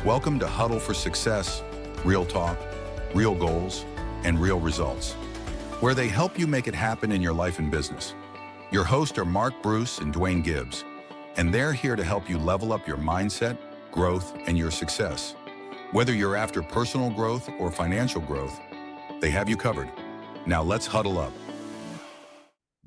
Welcome to Huddle for Success, real talk, real goals, and real results, where they help you make it happen in your life and business. Your hosts are Mark Bruce and Duane Gibbs, and they're here to help you level up your mindset, growth, and your success. Whether you're after personal growth or financial growth, they have you covered. Now let's huddle up.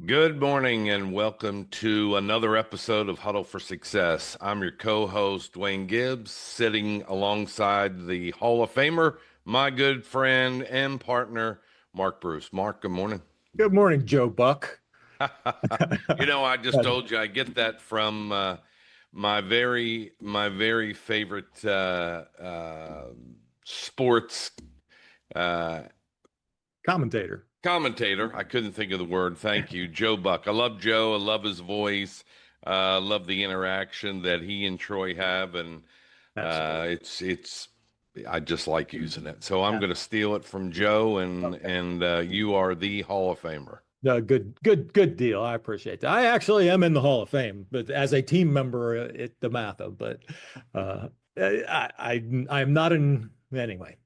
Good morning and welcome to another episode of Huddle for Success. I'm your co-host, Duane Gibbs, sitting alongside the Hall of Famer, my good friend and partner, Mark Bruce. Mark, good morning. Good morning, Joe Buck. I just told you I get that from my very favorite sports Commentator. I couldn't think of the word. Thank you, Joe Buck. I love Joe. I love his voice. Love the interaction that he and Troy have, and it's. I just like using it. So I'm going to steal it from Joe, and you are the Hall of Famer. Good deal. I appreciate that. I actually am in the Hall of Fame, but as a team member at the Matha. But I'm not in anyway.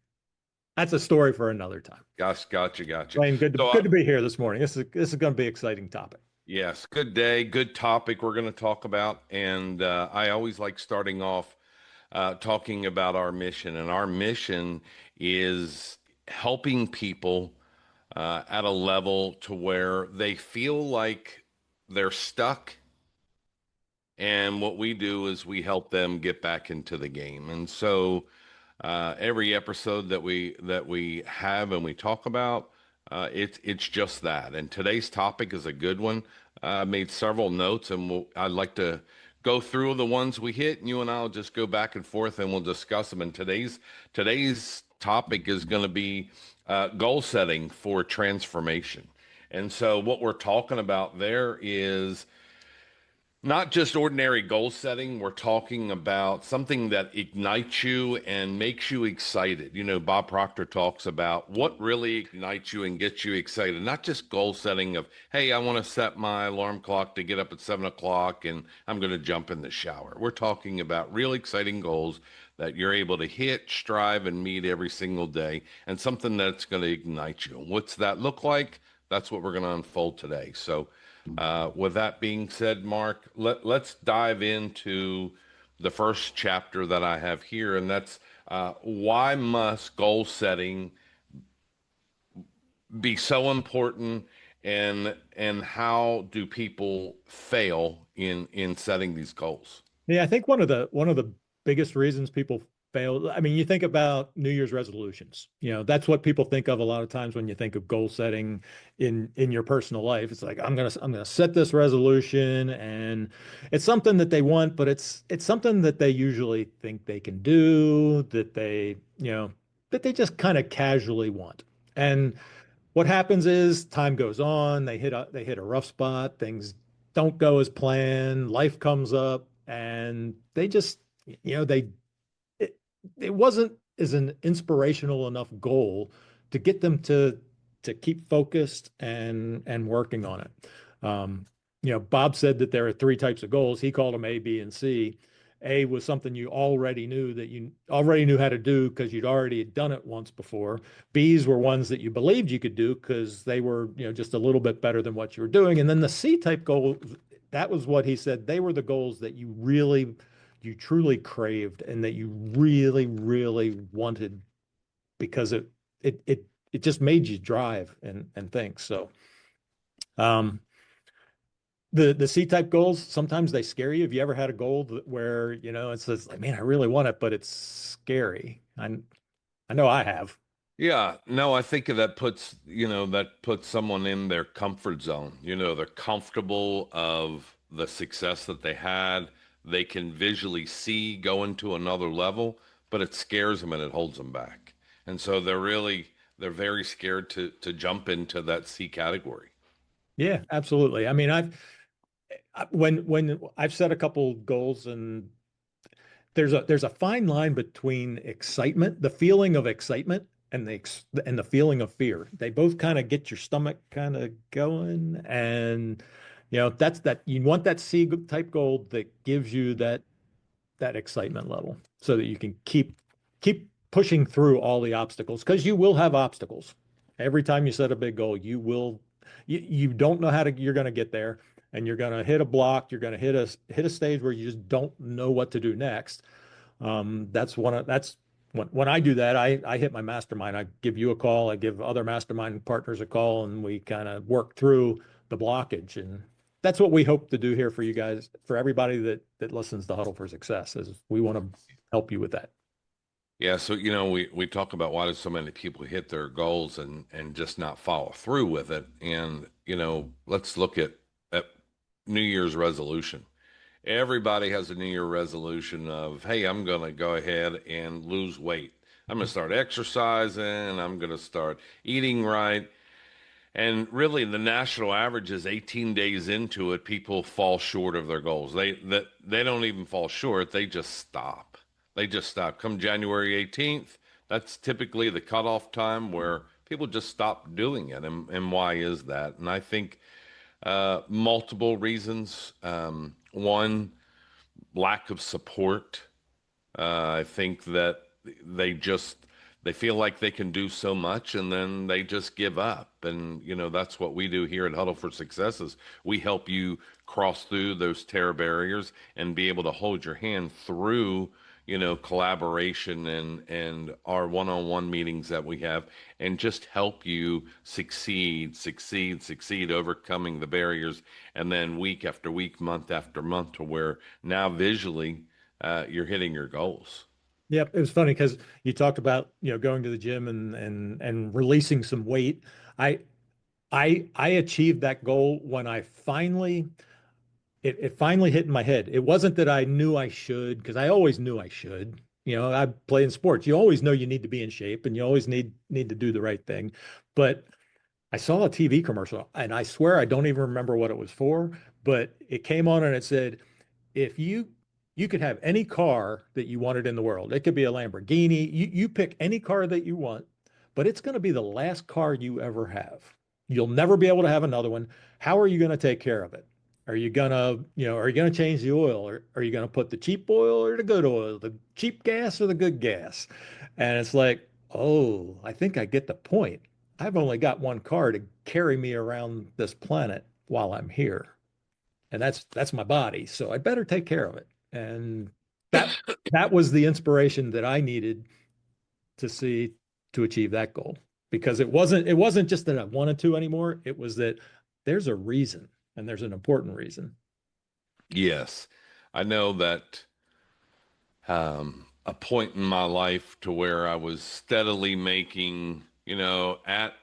That's a story for another time. Gotcha. Duane, good to be here this morning. This is going to be an exciting topic. Yes, good day, good topic we're going to talk about. And I always like starting off talking about our mission. And our mission is helping people at a level to where they feel like they're stuck. And what we do is we help them get back into the game. And so every episode that we have and we talk about, it's just that. And today's topic is a good one. I made several notes, and I'd like to go through the ones we hit, and you and I'll just go back and forth, and we'll discuss them. And today's topic is going to be goal setting for transformation. And so what we're talking about there is not just ordinary goal setting. We're talking about something that ignites you and makes you excited. Bob Proctor talks about what really ignites you and gets you excited, not just goal setting of, hey, I want to set my alarm clock to get up at 7 o'clock and I'm going to jump in the shower. We're talking about real exciting goals that you're able to hit, strive, and meet every single day, and something that's going to ignite you. What's that look like? That's what we're going to unfold today. So with that being said, Mark, let's dive into the first chapter that I have here, and that's why must goal setting be so important, and how do people fail in setting these goals? Yeah, I think one of the biggest reasons people fail. I mean, you think about New Year's resolutions. That's what people think of a lot of times when you think of goal setting in your personal life. It's like I'm gonna set this resolution, and it's something that they want, but it's something that they usually think they can do, that they just kind of casually want. And what happens is time goes on, they hit a rough spot, things don't go as planned, life comes up, and they just it wasn't as an inspirational enough goal to get them to keep focused and working on it. Bob said that there are three types of goals. He called them A, B, and C. A was something you already knew how to do because you'd already done it once before. B's were ones that you believed you could do because they were just a little bit better than what you were doing. And then the C type goal, that was what he said. They were the goals that you truly craved and that you really, really wanted because it just made you drive and think. So the C-type goals, sometimes they scare you. Have you ever had a goal where, it says like, man, I really want it, but it's scary? I know I have. Yeah, no, I think that puts someone in their comfort zone. They're comfortable of the success that they had. They can visually see going to another level, but it scares them and it holds them back. And so they're very scared to jump into that C category. Yeah, absolutely. I mean, when I've set a couple goals, and there's a fine line between excitement, the feeling of excitement, and the feeling of fear. They both kind of get your stomach kind of going, and that's that you want that C type goal that gives you that excitement level. so that you can keep pushing through all the obstacles, because you will have obstacles. Every time you set a big goal, you don't know you're going to get there, and you're going to hit a block, you're going to hit a stage where you just don't know what to do next. That's when I do that, I hit my mastermind. I give you a call, I give other mastermind partners a call, and we kind of work through the blockage. And that's what we hope to do here for you guys, for everybody that listens to Huddle for Success, is we want to help you with that. Yeah, so we talk about why do so many people hit their goals and just not follow through with it. And let's look at New Year's resolution. Everybody has a New Year resolution of, hey, I'm going to go ahead and lose weight. I'm going to start exercising. I'm going to start eating right. And really, the national average is 18 days into it, people fall short of their goals. They don't even fall short. They just stop. They just stop. Come January 18th, that's typically the cutoff time where people just stop doing it. And why is that? And I think multiple reasons. One, lack of support. I think that they they feel like they can do so much and then they just give up. And that's what we do here at Huddle for Success is we help you cross through those terror barriers and be able to hold your hand through collaboration and our one-on-one meetings that we have, and just help you succeed, overcoming the barriers, and then week after week, month after month, to where now visually you're hitting your goals. Yep, it was funny because you talked about going to the gym and releasing some weight. I I achieved that goal when it finally hit in my head. It wasn't that I knew I should, because I always knew I should. I play in sports. You always know you need to be in shape, and you always need to do the right thing. But I saw a TV commercial, and I swear I don't even remember what it was for, but it came on and it said, if you could have any car that you wanted in the world. It could be a Lamborghini. You pick any car that you want, but it's going to be the last car you ever have. You'll never be able to have another one. How are you going to take care of it? Are you gonna, are you gonna change the oil, or are you gonna put the cheap oil or the good oil, the cheap gas or the good gas? And it's like, oh, I think I get the point. I've only got one car to carry me around this planet while I'm here, and that's my body. So I better take care of it. And that was the inspiration that I needed to see to achieve that goal, because it wasn't just that I wanted to anymore. It was that there's a reason, and there's an important reason. Yes, I know that a point in my life to where I was steadily making, at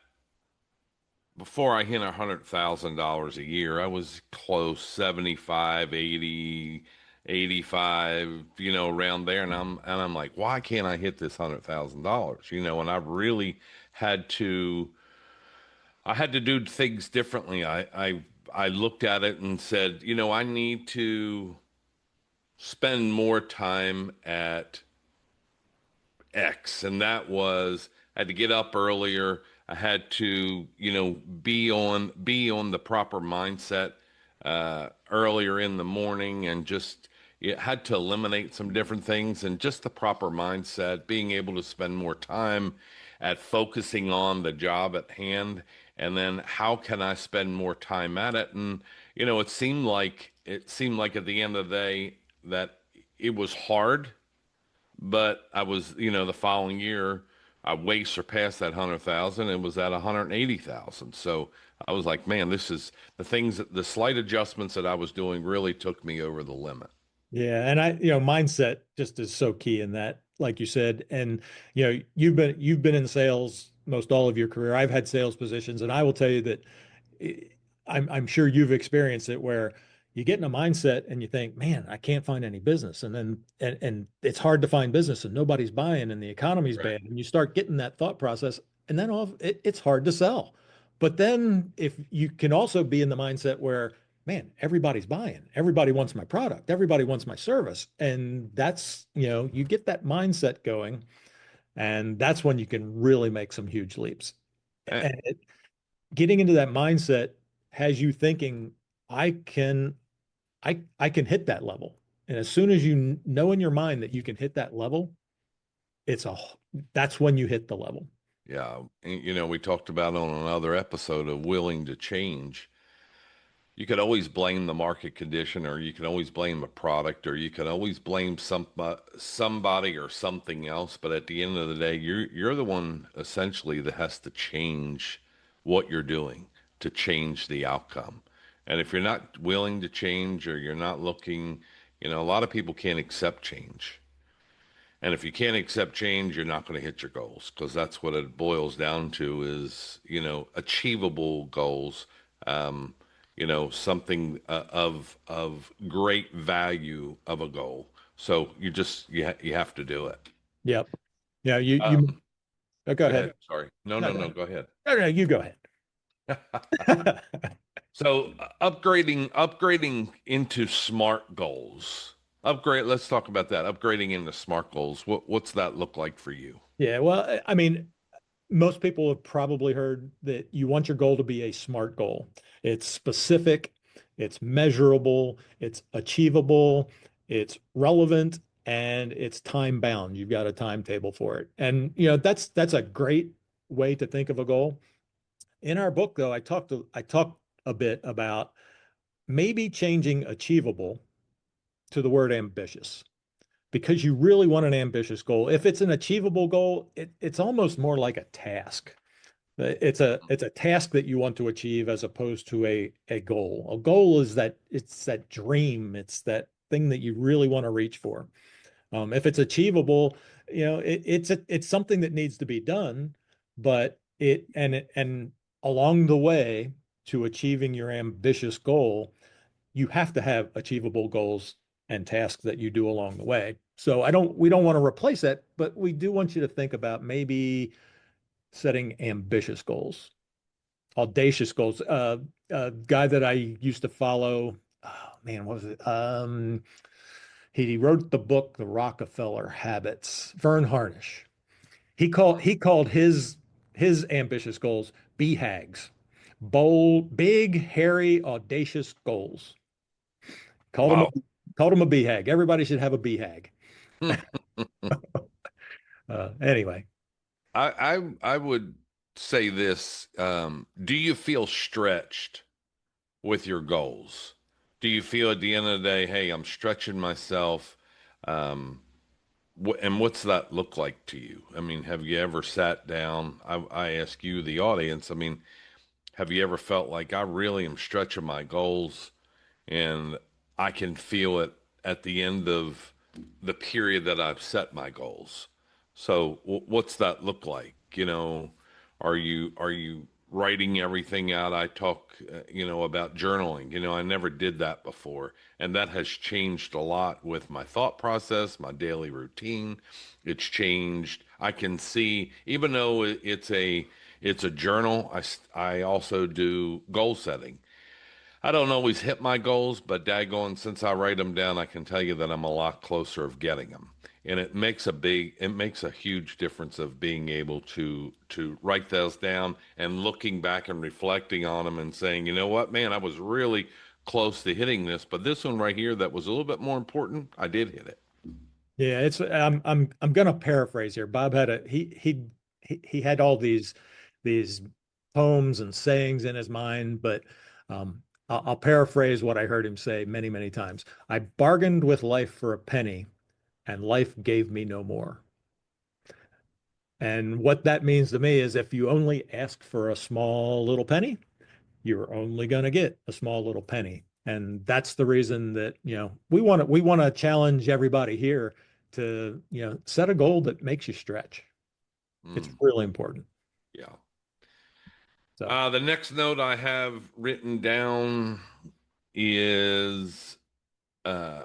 before I hit $100,000 a year, I was close 75, 80, 85, around there. And I'm like, why can't I hit this $100,000? And I really had to, I had to do things differently. I looked at it and said, I need to spend more time at X. And that was, I had to get up earlier. I had to, be on the proper mindset earlier in the morning, and just had to eliminate some different things, and just the proper mindset, being able to spend more time at focusing on the job at hand, and then how can I spend more time at it. And it seemed like at the end of the day that it was hard, but I was, the following year I way surpassed that 100,000. It was at 180,000. So I was like, man, this is the slight adjustments that I was doing really took me over the limit. Yeah, and mindset just is so key in that, like you said. And you've been in sales most all of your career. I've had sales positions, and I will tell you that I'm sure you've experienced it, where you get in a mindset and you think, man, I can't find any business. And then, and it's hard to find business, and nobody's buying, and the economy's Right. bad. And you start getting that thought process, and then it's hard to sell. But then if you can also be in the mindset where, man, everybody's buying, everybody wants my product, everybody wants my service. And that's, you get that mindset going, and that's when you can really make some huge leaps. Eh, And getting into that mindset has you thinking, I can I can hit that level. And as soon as you know in your mind that you can hit that level, that's when you hit the level. Yeah. And, we talked about on another episode of willing to change. You could always blame the market condition, or you can always blame a product, or you can always blame somebody or something else. But at the end of the day, you're the one essentially that has to change what you're doing to change the outcome. And if you're not willing to change, or you're not looking, a lot of people can't accept change. And if you can't accept change, you're not going to hit your goals, because that's what it boils down to is, achievable goals, um, something of great value of a goal. So you have to do it. Yep. Yeah. Um, Go Go ahead. ahead. Sorry. No, No, no, go no. ahead. Go ahead. No, you go ahead. So upgrading into SMART goals. Let's talk about that. Upgrading into SMART goals. What's that look like for you? Yeah. Well, I mean, most people have probably heard that you want your goal to be a SMART goal. It's specific, it's measurable, it's achievable, it's relevant, and it's time bound. You've got a timetable for it. And that's a great way to think of a goal. In our book, though, I talked a bit about maybe changing achievable to the word ambitious, because you really want an ambitious goal. If it's an achievable goal, it's almost more like a task. It's a task that you want to achieve as opposed to a goal. A goal is it's that dream, it's that thing that you really want to reach for. If it's achievable, it's something that needs to be done, but and along the way to achieving your ambitious goal, you have to have achievable goals and tasks that you do along the way. So we don't want to replace that, but we do want you to think about maybe setting ambitious goals, audacious goals. A guy that I used to follow, oh man, what was it? He wrote the book, The Rockefeller Habits, Vern Harnish. He called his ambitious goals BHAGs, bold, big, hairy, audacious goals. Called him a Wow. called him a BHAG. Everybody should have a BHAG. Anyway, I would say this. Do you feel stretched with your goals? Do you feel at the end of the day, hey, I'm stretching myself? Um, and what's that look like to you? I mean, have you ever sat down? I ask you, the audience, I mean, have you ever felt like I really am stretching my goals, and I can feel it at the end of the period that I've set my goals? So what's that look like? Are you writing everything out? I talk, about journaling. I never did that before, and that has changed a lot with my thought process, my daily routine. It's changed. I can see, even though it's a journal, I also do goal setting. I don't always hit my goals, but daggone, since I write them down, I can tell you that I'm a lot closer of getting them. And it makes a huge difference of being able to write those down and looking back and reflecting on them and saying, you know what, man, I was really close to hitting this, but this one right here that was a little bit more important, I did hit it. yeah, I'm gonna paraphrase here. Bob had he had all these poems and sayings in his mind, but I'll paraphrase what I heard him say many, many times. I bargained with life for a penny, and life gave me no more. And what that means to me is if you only ask for a small little penny, you're only going to get a small little penny. And that's the reason that, we want to challenge everybody here to, set a goal that makes you stretch. It's Mm, really important. yeah. So, The next note I have written down is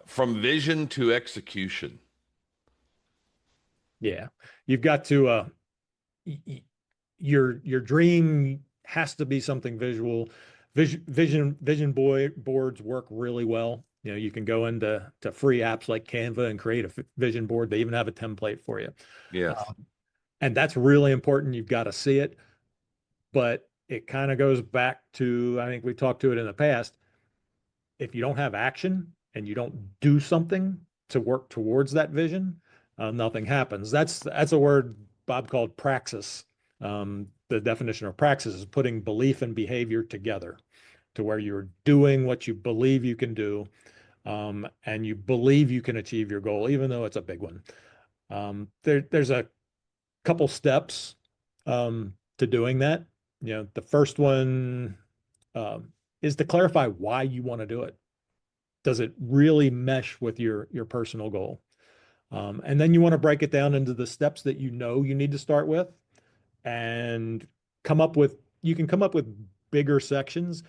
from vision to execution. yeah, you've got to, your dream has to be something visual. Vision boards work really well. You can go into free apps like Canva and create a vision board. They even have a template for you. Yes. And that's really important. You've got to see it, but it kind of goes back to, I think we talked to it in the past. If you don't have action, and you don't do something to work towards that vision, nothing happens. That's a word Bob called praxis. The definition of praxis is putting belief and behavior together to where you're doing what you believe you can do, and you believe you can achieve your goal, even though it's a big one. There's a couple steps to doing that. The first one is to clarify why you want to do it. Does it really mesh with your personal goal? And then you want to break it down into the steps that you need to start with, and you can come up with bigger sections.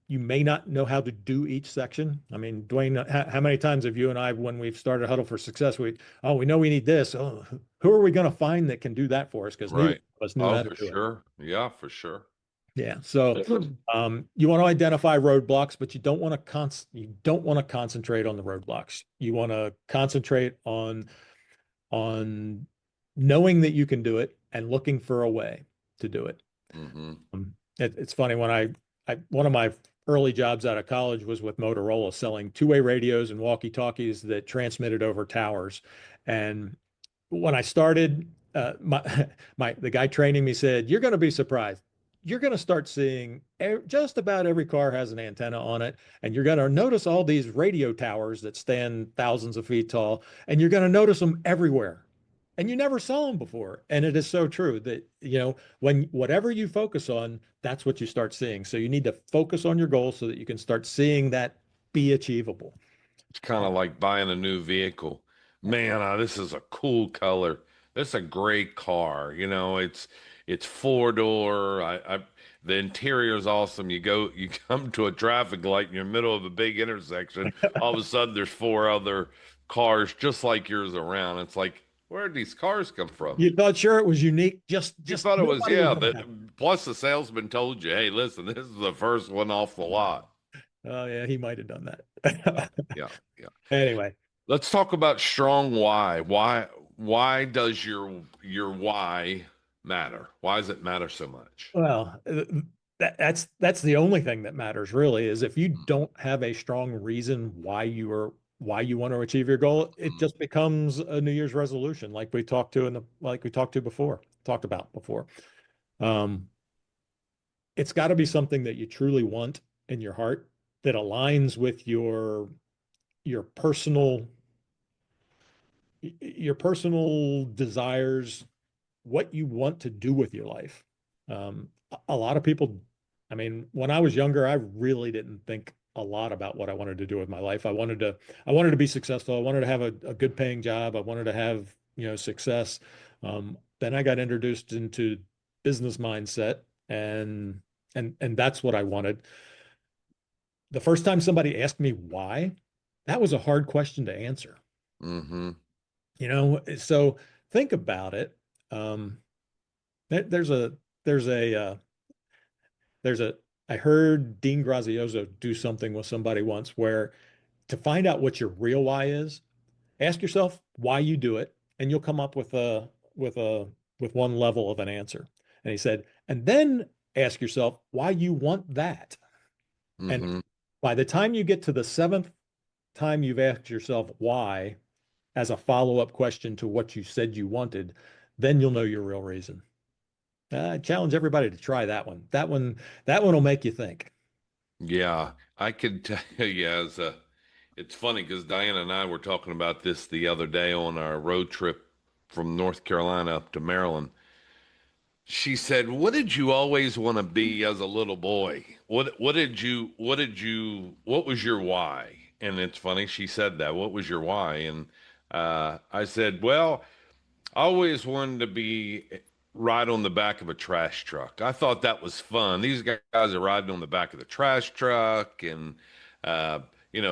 You may not know how to do each section. I mean, Duane, how many times have you and I, when we've started Huddle for Success, we know we need this. Oh, who are we going to find that can do that for us? Because neither Right. of us knew Oh, how to for do it. sure. Yeah, for sure. Yeah. So you want to identify roadblocks, but you don't want to concentrate on the roadblocks. You want to concentrate on knowing that you can do it and looking for a way to do it. Mm-hmm. It's funny when one of my early jobs out of college was with Motorola selling two-way radios and walkie-talkies that transmitted over towers. And when I started, the guy training me said, "You're going to be surprised. You're going to start seeing just about every car has an antenna on it, and you're going to notice all these radio towers that stand thousands of feet tall, and you're going to notice them everywhere. And you never saw them before." And it is so true that, when whatever you focus on, that's what you start seeing. So you need to focus on your goals so that you can start seeing that be achievable. It's kind of like buying a new vehicle. Man, this is a cool color. This is a great car. It's four door. The interior is awesome. You come to a traffic light in the middle of a big intersection. All of a sudden, there's four other cars just like yours around. It's like, where did these cars come from? You thought sure it was unique. You Just thought it was, nobody yeah. going to have it. Plus, the salesman told you, hey, listen, this is the first one off the lot. Oh yeah, he might have done that. Yeah, yeah. Anyway, Let's talk about strong why. Why does your why matter? Why does it matter so much? well, that's the only thing that matters really, is if you don't have a strong reason why you want to achieve your goal, it Mhm. just becomes a New Year's resolution, like we talked about before. Um, it's got to be something that you truly want in your heart, that aligns with your personal your personal desires, what you want to do with your life. A lot of people, I mean, when I was younger, I really didn't think a lot about what I wanted to do with my life. I wanted to be successful. I wanted to have a good paying job. I wanted to have, success. Then I got introduced into business mindset, and that's what I wanted. The first time somebody asked me why, that was a hard question to answer. Mm-hmm. So think about it. Um, there's a there's a there's a I heard Dean Grazioso do something with somebody once, where to find out what your real why is, ask yourself why you do it, and you'll come up with one level of an answer. And he said, and then ask yourself why you want that. And Mm-hmm. by the time you get to the seventh time you've asked yourself why as a follow-up question to what you said you wanted, then you'll know your real reason. I challenge everybody to try that one. That one will make you think. Yeah, I could tell you, yeah, it's funny because Diana and I were talking about this the other day on our road trip from North Carolina up to Maryland. She said, "What did you always want to be as a little boy? What was your why?" And it's funny she said that. What was your why? And I said, "Well, I always wanted to be ride on the back of a trash truck. I thought that was fun. These guys are riding on the back of the trash truck and uh,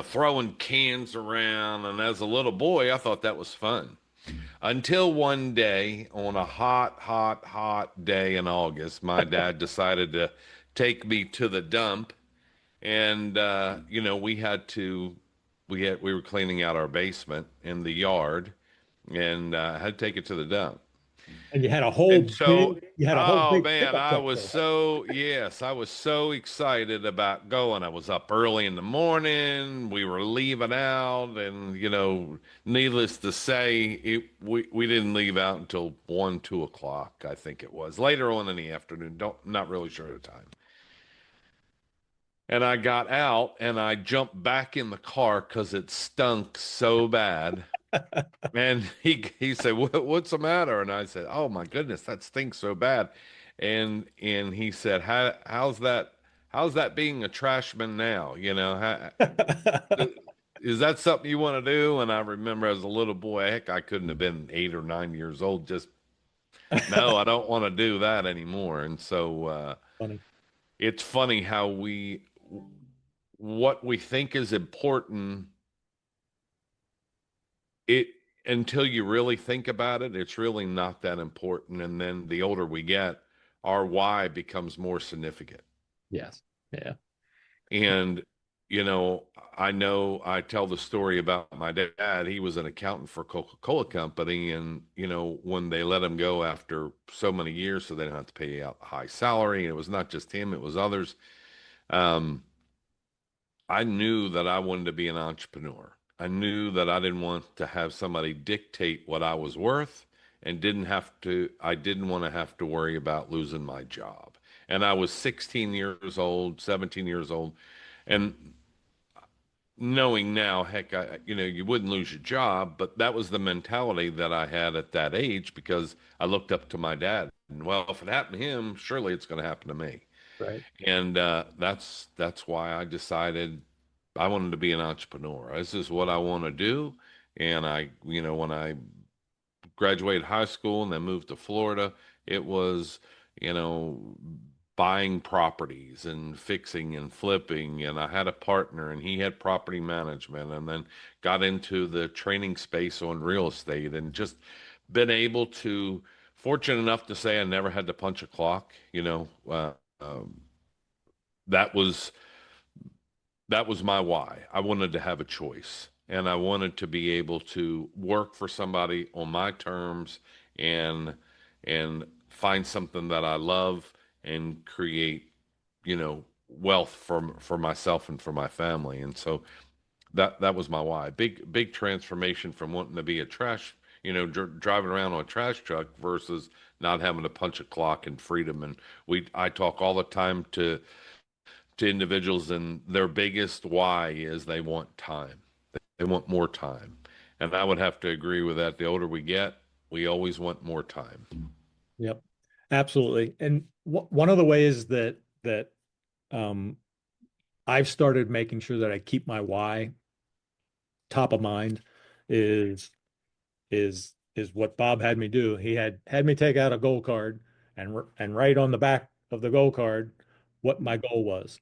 throwing cans around. And as a little boy, I thought that was fun." Until one day, on a hot, hot, hot day in August, my dad decided to take me to the dump, and we were cleaning out our basement in the yard, and had to take it to the dump. And you had a And so, whole oh big man, pickup I truck was full. so, yes, I was so excited about going. I was up early in the morning. We were leaving out, and needless to say, we didn't leave out until 1, 2 o'clock, I think it was. Later on in the afternoon. Not really sure of the time. And I got out and I jumped back in the car because it stunk so bad. And he said, "What's the matter?" And I said, "Oh my goodness, that stinks so bad." And he said, how's that being a trashman now? Is that something you want to do?" And I remember as a little boy, heck, I couldn't have been 8 or 9 years old. Just no, I don't want to do that anymore. And so Funny. it's funny how what we think is important, it until you really think about it, it's really not that important. And then the older we get, our why becomes more significant. Yes. Yeah. And, I know I tell the story about my dad. He was an accountant for Coca-Cola Company. And, when they let him go after so many years, so they didn't have to pay out a high salary, and it was not just him, it was others. Um, I knew that I wanted to be an entrepreneur. I knew that I didn't want to have somebody dictate what I was worth, and I didn't want to have to worry about losing my job. And I was 16 years old, 17 years old. And knowing now, heck, you wouldn't lose your job, but that was the mentality that I had at that age because I looked up to my dad. And well, if it happened to him, surely it's going to happen to me. Right. And that's why I decided I wanted to be an entrepreneur. This is what I want to do. And when I graduated high school and then moved to Florida, it was, you know, buying properties and fixing and flipping. And I had a partner and he had property management, and then got into the training space on real estate, and just been able to, fortunate enough to say I never had to punch a clock, um, that was my why. I wanted to have a choice, and I wanted to be able to work for somebody on my terms, and find something that I love and create, wealth for myself and for my family. And so that was my why. Big transformation from wanting to be a trash, driving around on a trash truck versus not having to punch a clock, and freedom. And I talk all the time to individuals, and their biggest why is they want time. They want more time. And I would have to agree with that. The older we get, we always want more time. Yep. Absolutely. And one of the ways that um, I've started making sure that I keep my why top of mind is is what Bob had me do. He had me take out a goal card and write on the back of the goal card what my goal was.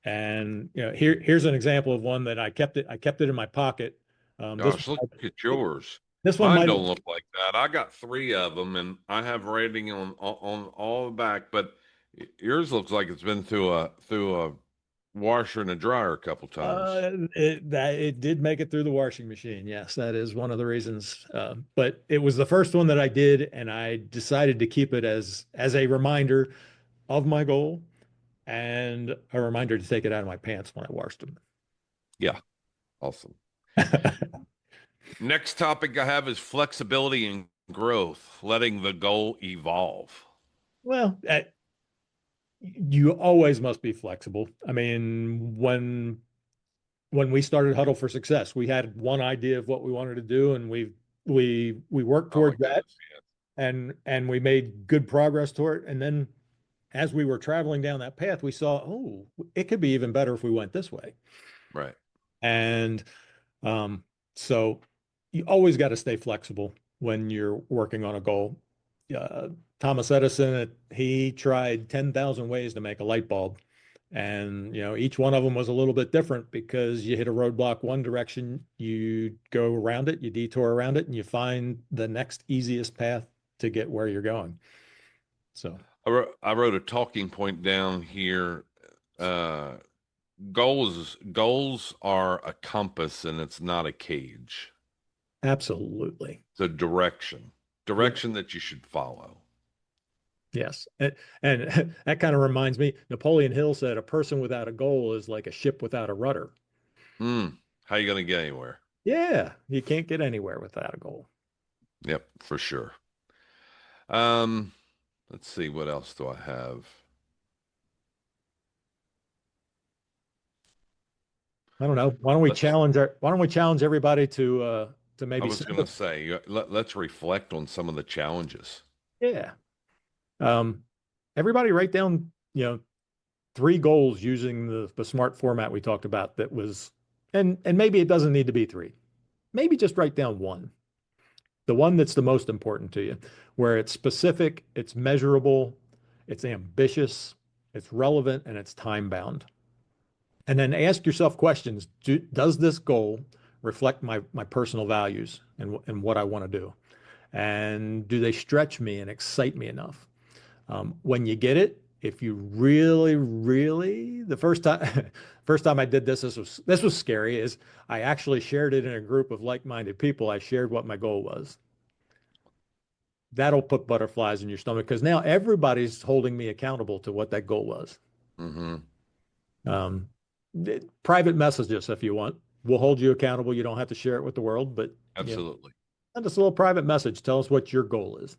And here's an example of one that I kept it in my pocket. This Gosh, look at yours. this one Mine might have, don't look like that. I got three of them, and I have rating on all the back, but yours looks like it's been through a washer and a dryer a couple times. it did make it through the washing machine. Yes, that is one of the reasons. But it was the first one that I did, and I decided to keep it as a reminder of my goal and a reminder to take it out of my pants when I washed them. Yeah, awesome. Next topic I have is flexibility and growth, letting the goal evolve. Well, you always must be flexible. I mean, when we started Huddle for Success, we had one idea of what we wanted to do, and we worked Oh my towards that, goodness, and we made good progress toward it. And then as we were traveling down that path, we saw, oh, it could be even better if we went this way. yeah. Right. And um, so you always got to stay flexible when you're working on a goal. Uh, Thomas Edison, he tried 10,000 ways to make a light bulb. And, each one of them was a little bit different because you hit a roadblock one direction, you go around it, you detour around it, and you find the next easiest path to get where you're going. So, I wrote a talking point down here. Uh, goals are a compass, and it's not a cage. absolutely. It's a direction. direction that you should follow. Yes. And that kind of reminds me, Napoleon Hill said a person without a goal is like a ship without a rudder. How are you going to get anywhere? Yeah, you can't get anywhere without a goal. Yep, for sure. Let's see, what else do I have? I don't know. Why don't we challenge everybody to I maybe was going to say, let's reflect on some of the challenges. yeah. Everybody write down, 3 goals using the SMART format we talked about that was, and maybe it doesn't need to be 3. Maybe just write down 1. The one that's the most important to you, where it's specific, it's measurable, it's ambitious, it's relevant, and it's time bound. And then ask yourself questions. Does this goal reflect my personal values and what I want to do? And do they stretch me and excite me enough? When you get it, if you really, really, the first time I did this, this was scary, is I actually shared it in a group of like-minded people. I shared what my goal was. That'll put butterflies in your stomach because now everybody's holding me accountable to what that goal was. Mm-hmm. Private messages, if you want, we'll hold you accountable. You don't have to share it with the world, but Absolutely. Send us a little private message. Tell us what your goal is.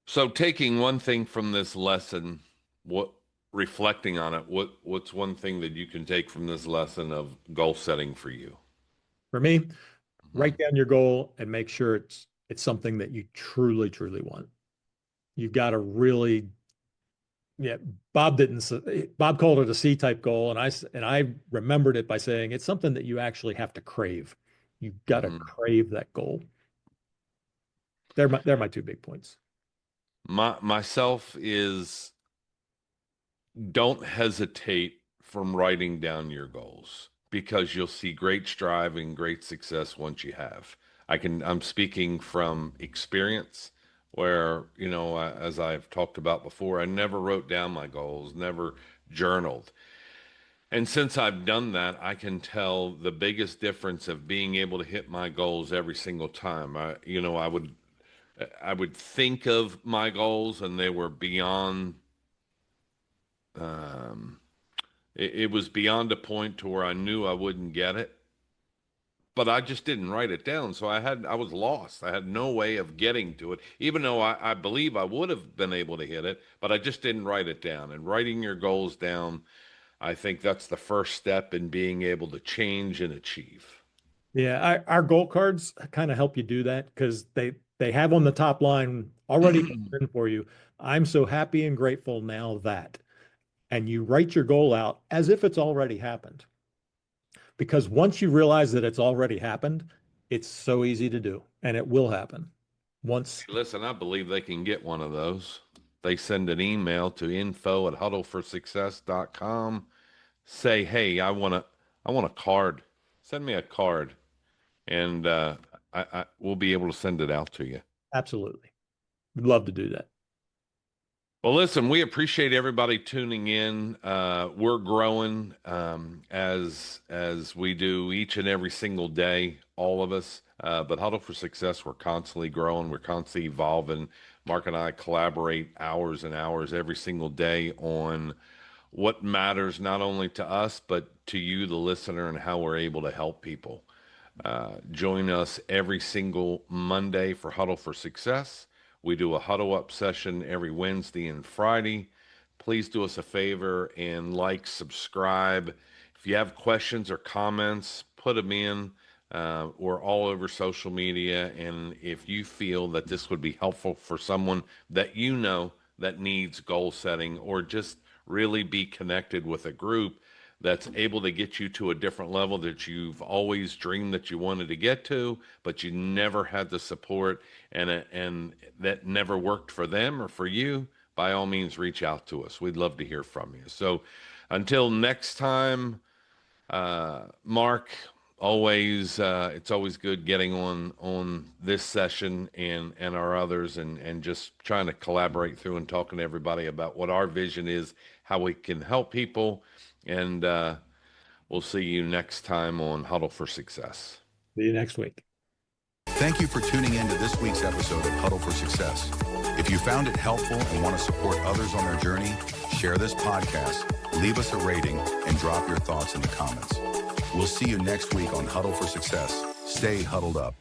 So taking one thing from this lesson, reflecting on it, what's one thing that you can take from this lesson of goal setting for you? For me, Mm-hmm. write down your goal and make sure it's something that you truly, truly want. You've got to really, Bob called it a C-type goal, and I remembered it by saying it's something that you actually have to crave. You've got to crave that goal. They're my 2 big points. Myself is, don't hesitate from writing down your goals, because you'll see great strive and great success once you have. I'm speaking from experience where, as I've talked about before, I never wrote down my goals, never journaled. And since I've done that, I can tell the biggest difference of being able to hit my goals every single time. I would think of my goals and they were beyond, it was beyond a point to where I knew I wouldn't get it, but I just didn't write it down. So I was lost. I had no way of getting to it, even though I believe I would have been able to hit it, but I just didn't write it down. And writing your goals down, I think that's the first step in being able to change and achieve. Yeah, our goal cards kind of help you do that because they have on the top line already written for you. I'm so happy and grateful now that, and you write your goal out as if it's already happened. Because once you realize that it's already happened, it's so easy to do, and it will happen. Listen, I believe they can get one of those. They send an email to info@huddleforsuccess.com. Say, hey, I want a card. Send me a card, and we'll be able to send it out to you. Absolutely. We'd love to do that. Well, listen, we appreciate everybody tuning in. We're growing as we do each and every single day, all of us. But Huddle for Success, we're constantly growing. We're constantly evolving. Mark and I collaborate hours and hours every single day on what matters not only to us, but to you, the listener, and how we're able to help people. Join us every single Monday for Huddle for Success. We do a huddle up session every Wednesday and Friday. Please do us a favor and subscribe. If you have questions or comments, put them in. We're all over social media. And if you feel that this would be helpful for someone that that needs goal setting, or just really be connected with a group that's able to get you to a different level that you've always dreamed that you wanted to get to, but you never had the support, and that never worked for them or for you, by all means, reach out to us. We'd love to hear from you. So until next time, Mark, it's always good getting on this session and our others, and just trying to collaborate through and talking to everybody about what our vision is, how we can help people. And we'll see you next time on Huddle for Success. See you next week. Thank you for tuning in to this week's episode of Huddle for Success. If you found it helpful and want to support others on their journey, share this podcast, leave us a rating, and drop your thoughts in the comments. We'll see you next week on Huddle for Success. Stay huddled up.